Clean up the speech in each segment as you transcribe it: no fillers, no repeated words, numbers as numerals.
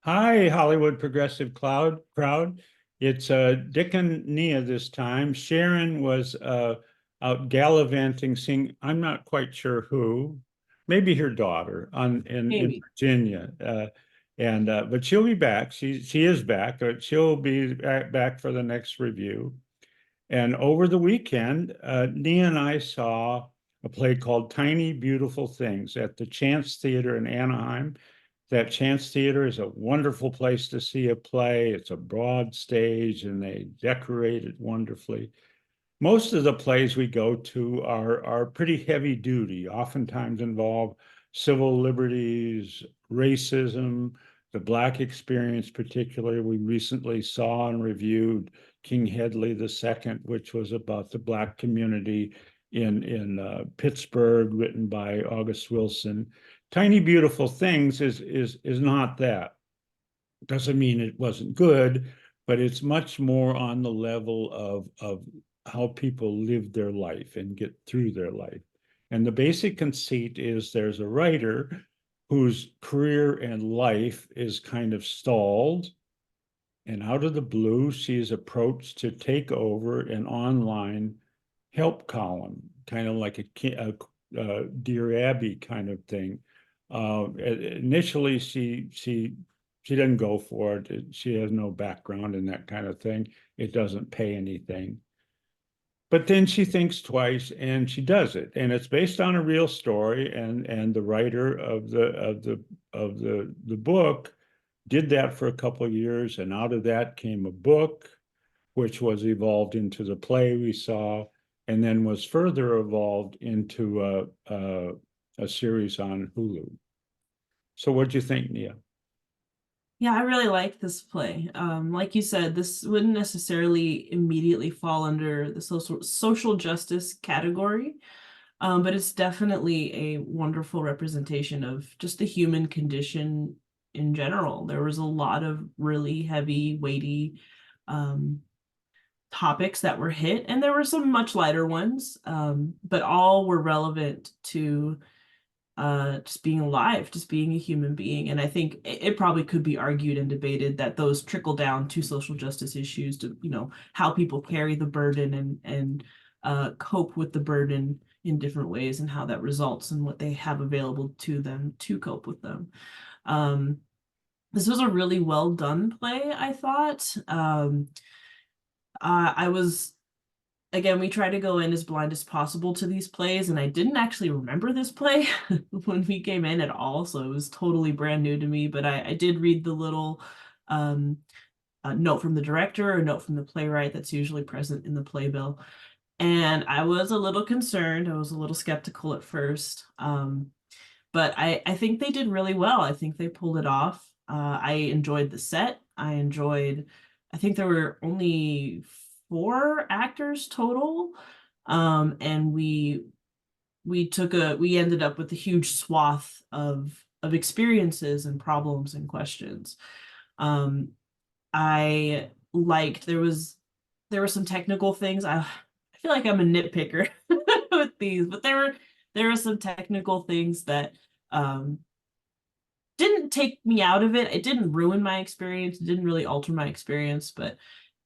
Hi, Hollywood Progressive crowd. It's Dick and Nia this time. Sharon was out gallivanting, seeing I'm not quite sure who, maybe her daughter in Maybe. Virginia. And but she'll be back. She is back. She'll be back for the next review. And over the weekend, Nia and I saw a play called Tiny Beautiful Things at the Chance Theater in Anaheim. That Chance Theater is a wonderful place to see a play. It's a broad stage and they decorate it wonderfully. Most of the plays we go to are pretty heavy duty, oftentimes involve civil liberties, racism, the Black experience, particularly. We recently saw and reviewed King Hedley II, which was about the Black community in Pittsburgh, written by August Wilson. Tiny Beautiful Things is not that. Doesn't mean it wasn't good, but it's much more on the level of how people live their life and get through their life. And the basic conceit is there's a writer whose career and life is kind of stalled. And out of the blue, she is approached to take over an online help column, kind of like a Dear Abby kind of thing. Initially, she didn't go for it. She has no background in that kind of thing. It doesn't pay anything. But then she thinks twice and she does it. And it's based on a real story. And the writer of the book did that for a couple of years. And out of that came a book, which was evolved into the play we saw, and then was further evolved into a series on Hulu. So what do you think, Nia? Yeah, I really like this play. Like you said, this wouldn't necessarily immediately fall under the social justice category, but it's definitely a wonderful representation of just the human condition in general. There was a lot of really heavy, weighty um, topics that were hit, and there were some much lighter ones, but all were relevant to just being alive, just being a human being. And I think it probably could be argued and debated that those trickle down to social justice issues, to how people carry the burden and cope with the burden in different ways, and how that results in what they have available to them to cope with them. um this was a really well done play, I thought. I was Again, we try to go in as blind as possible to these plays, and I didn't actually remember this play when we came in at all, so it was totally brand new to me. But I did read the little um, note from the director or note from the playwright that's usually present in the playbill, and I was a little concerned. I was a little skeptical at first, but I think they did really well. I think they pulled it off. I enjoyed the set. I think there were only four actors total. And we ended up with a huge swath of experiences and problems and questions. Um, I liked there were some technical things. I feel like I'm a nitpicker with these, but there were some technical things that um didn't take me out of it. It didn't ruin my experience. It didn't really alter my experience, but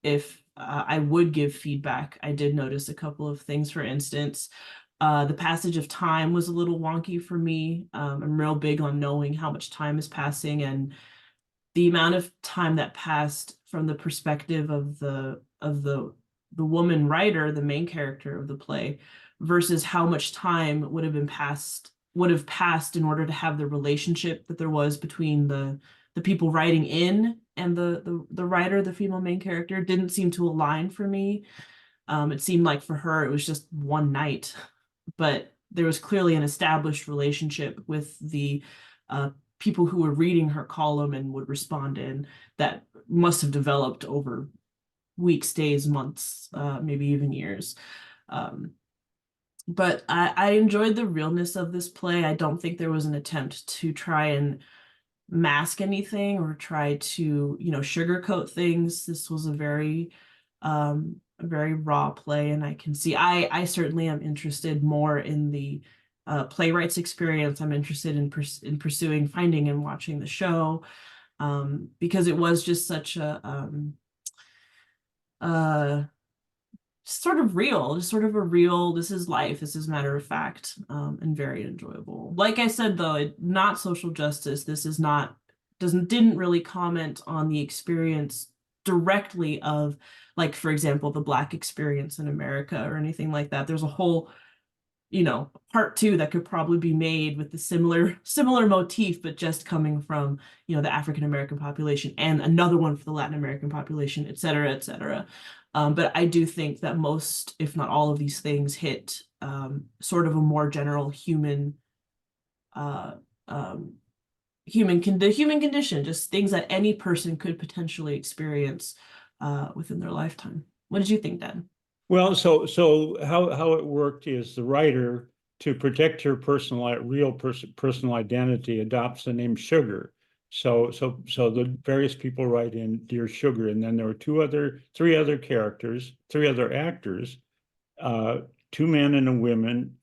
if I would give feedback, I did notice a couple of things. For instance, the passage of time was a little wonky for me. I'm real big on knowing how much time is passing, and the amount of time that passed from the perspective of the woman writer, the main character of the play, versus how much time would have passed in order to have the relationship that there was between the people writing in and the writer, the female main character, didn't seem to align for me. It seemed like for her it was just one night, but there was clearly an established relationship with the people who were reading her column and would respond in, that must have developed over weeks, days, months, maybe even years. Um, but I enjoyed the realness of this play. I don't think there was an attempt to try and mask anything or try to, sugarcoat things. This was a very raw play, and I certainly am interested more in the playwright's experience. I'm interested in pursuing, finding and watching the show. because it was just such a uh sort of real, just sort of a real, this is life, this is matter of fact, and very enjoyable. Like I said, though, not social justice. This is not, didn't really comment on the experience directly of, like, for example, the Black experience in America or anything like that. There's a whole, part two that could probably be made with the similar motif, but just coming from, the African American population, and another one for the Latin American population, et cetera, et cetera. But I do think that most, if not all of these things hit sort of a more general uh, um, the human condition, just things that any person could potentially experience within their lifetime. What did you think, Dan? Well, so how it worked is the writer, to protect her personal identity, adopts the name Sugar. So the various people write in Dear Sugar, and then there were three other characters, three other actors, uh, two men and a woman,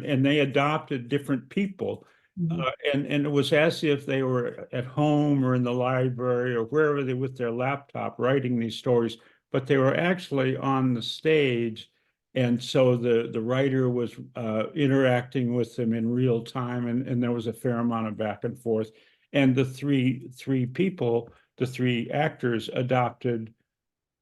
and they adopted different people. Mhm. And it was as if they were at home or in the library or wherever they with their laptop writing these stories, but they were actually on the stage. And so the writer was interacting with them in real time, and there was a fair amount of back and forth. And the three people, the three actors, adopted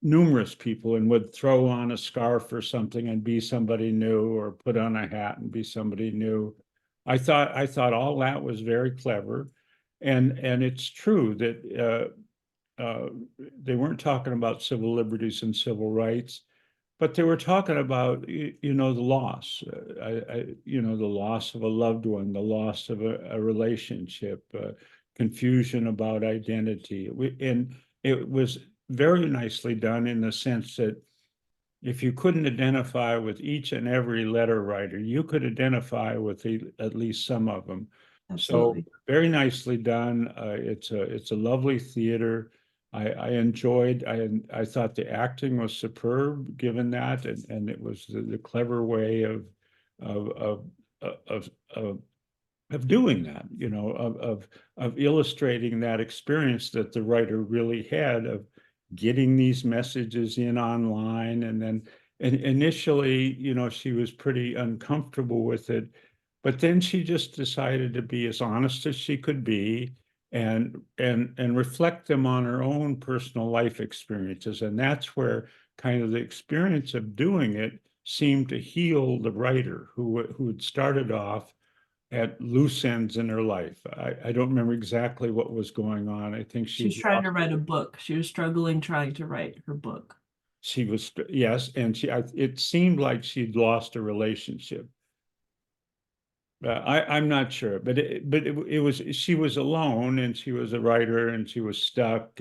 numerous people and would throw on a scarf or something and be somebody new, or put on a hat and be somebody new. I thought all that was very clever, and it's true that they weren't talking about civil liberties and civil rights, but they were talking about the loss, the loss of a loved one, the loss of a relationship, confusion about identity. And it was very nicely done in the sense that if you couldn't identify with each and every letter writer, you could identify with at least some of them. So Absolutely. very nicely done. It's a lovely theater. I enjoyed. I thought the acting was superb, given that, and it was the clever way of of of of of doing that, of illustrating that experience that the writer really had of getting these messages in online. And then initially, she was pretty uncomfortable with it, but then she just decided to be as honest as she could be, and reflect them on her own personal life experiences. And that's where kind of the experience of doing it seemed to heal the writer, who had started off at loose ends in her life. I don't remember exactly what was going on. I think She was trying to write a book. She was struggling trying to write her book. she was, yes, and it seemed like she'd lost a relationship. I'm not sure, but it was, she was alone, and she was a writer, and she was stuck,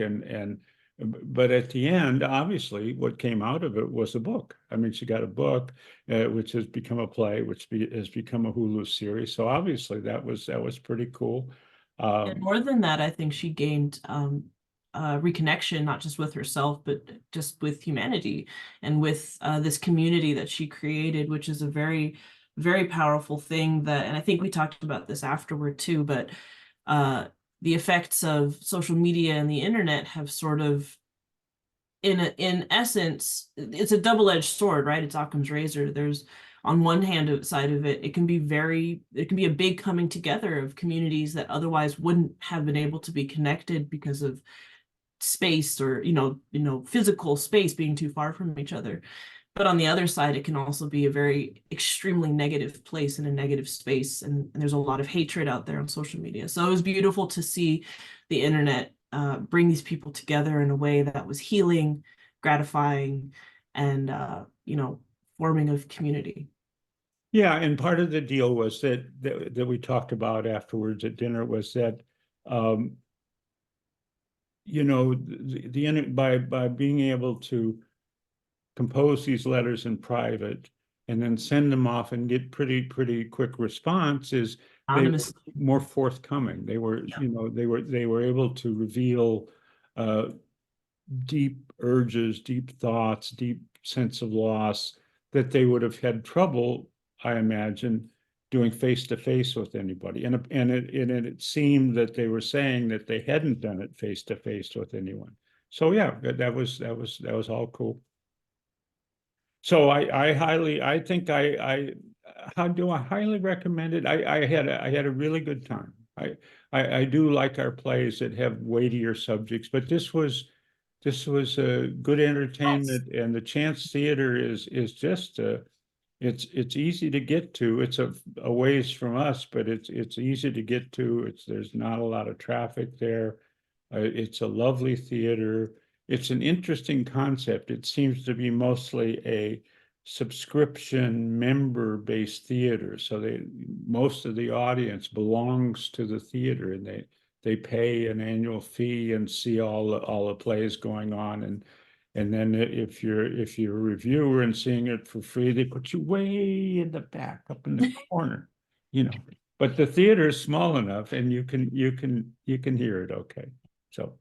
but at the end, obviously, what came out of it was a book. I mean, she got a book, which has become a play, has become a Hulu series. So obviously, that was pretty cool. And Um, more than that, I think she gained reconnection, not just with herself, but just with humanity and with this community that she created, which is a very, very powerful thing that, and I think we talked about this afterward too, but uh, the effects of social media and the internet have sort of, in essence, it's a double-edged sword, right? It's Occam's razor. There's, on one hand side of it, it can be a big coming together of communities that otherwise wouldn't have been able to be connected because of space, or physical space being too far from each other. But on the other side, it can also be a very extremely negative place and a negative space, and there's a lot of hatred out there on social media. So it was beautiful to see the internet bring these people together in a way that was healing, gratifying, and forming of community. yeah, and part of the deal was that we talked about afterwards at dinner was that, um, by being able to compose these letters in private and then send them off and get pretty quick responses, they were Anonymous. more forthcoming. They were, Yeah. they were able to reveal uh, deep urges, deep thoughts, deep sense of loss that they would have had trouble, I imagine, doing face-to-face with anybody. And it seemed that they were saying that they hadn't done it face-to-face with anyone. So yeah, that was all cool. So I think how do I highly recommend it? I had a really good time. I do like our plays that have weightier subjects, but this was a good entertainment, and the Chance Theater is just it's easy to get to. It's a ways from us, but it's easy to get to. There's not a lot of traffic there. It's a lovely theater. It's an interesting concept. It seems to be mostly a subscription member-based theater. So most of the audience belongs to the theater, and they pay an annual fee and see all the plays going on. And then if you're a reviewer and seeing it for free, they put you way in the back, up in the corner, you know. But the theater is small enough, and you can hear it okay. So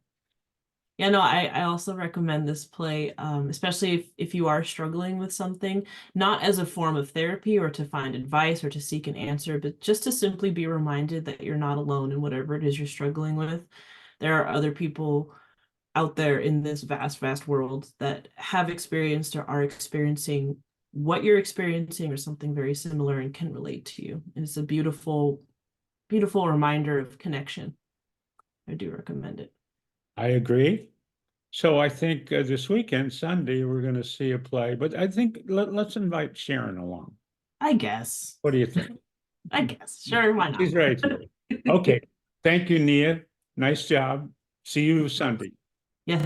Yeah, no, I also recommend this play, especially if you are struggling with something, not as a form of therapy or to find advice or to seek an answer, but just to simply be reminded that you're not alone in whatever it is you're struggling with. There are other people out there in this vast, vast world that have experienced or are experiencing what you're experiencing or something very similar and can relate to you. And it's a beautiful, beautiful reminder of connection. I do recommend it. I agree. So I think this weekend, Sunday, we're going to see a play, but I think let's invite Sharon along. I guess. What do you think? I guess. Sure, why not? She's right here. Okay. Thank you, Nia. Nice job. See you Sunday.